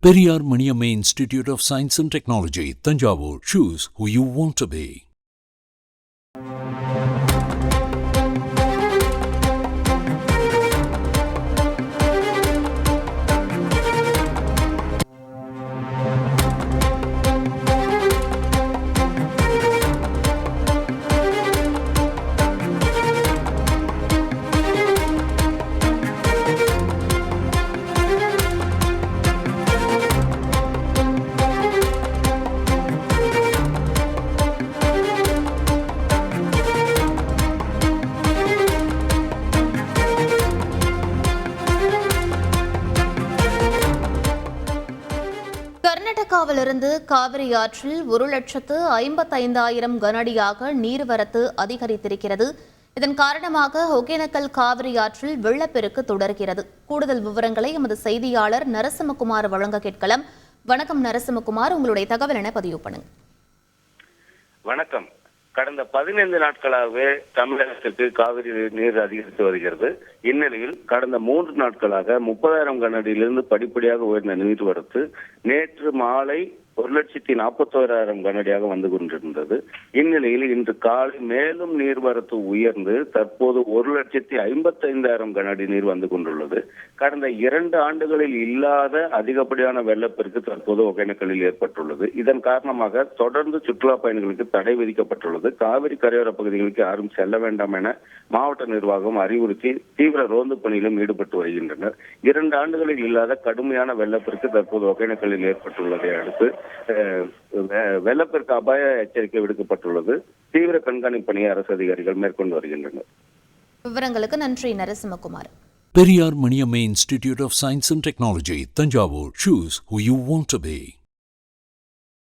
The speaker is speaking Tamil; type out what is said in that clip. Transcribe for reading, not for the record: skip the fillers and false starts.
Periyar Maniamma Institute of Science and Technology, Tanjavur. Choose who you want to be. கர்நாடகாவிலிருந்து Kaveri ஆற்றில் 1,55,000 கனஅடியாக நீர்வரத்து அதிகரித்திருக்கிறது. இதன் காரணமாக ஒகேனக்கல் காவிரி ஆற்றில் வெள்ளப்பெருக்கு தொடர்கிறது. கூடுதல் விவரங்களை எமது செய்தியாளர் நரசிம்மகுமார் வழங்க கேட்கலாம். வணக்கம் நரசிம்மகுமார், உங்களுடைய தகவல் என பதிவு பண்ணுங்க. வணக்கம். கடந்த 15 நாட்களாகவே தமிழகத்திற்கு காவிரி நீர் அதிகரித்து வருகிறது. இந்நிலையில் கடந்த 3 நாட்களாக 30,000 கனஅடியிலிருந்து படிப்படியாக உயர்ந்த நீர்வரத்து நேற்று மாலை 1,41,000 கனஅடியாக வந்து கொண்டிருந்தது. இந்நிலையில் இன்று காலை மேலும் நீர்வரத்து உயர்ந்து தற்போது 1,55,000 கனஅடி நீர் வந்து கொண்டுள்ளது. கடந்த 2 ஆண்டுகளில் இல்லாத அதிகப்படியான வெள்ளப்பெருக்கு தற்போது ஒகேனக்கலில் ஏற்பட்டுள்ளது. இதன் காரணமாக தொடர்ந்து சுற்றுலா பயணிகளுக்கு தடை விதிக்கப்பட்டுள்ளது. காவிரி கரையோர பகுதிகளுக்கு யாரும் செல்ல வேண்டாம் என மாவட்ட நிர்வாகம் அறிவுறுத்தி தீவிர ரோந்து பணியிலும் ஈடுபட்டு வருகின்றனர். 2 ஆண்டுகளில் இல்லாத கடுமையான வெள்ளப்பெருக்கு தற்போது ஒகேனக்கலில் ஏற்பட்டுள்ளதை அடுத்து வெள்ளப்பெருக்கு அபாய எச்சரிக்கை விடுக்கப்பட்டுள்ளது. தீவிர கண்காணிப்பு பணியை அரசு அதிகாரிகள் மேற்கொண்டு வருகின்றனர். விவரங்களுக்கு நன்றி நரசிம்மகுமார். Periyar Maniamma Institute of Science and Technology, Tanjavur. Choose who you want to be.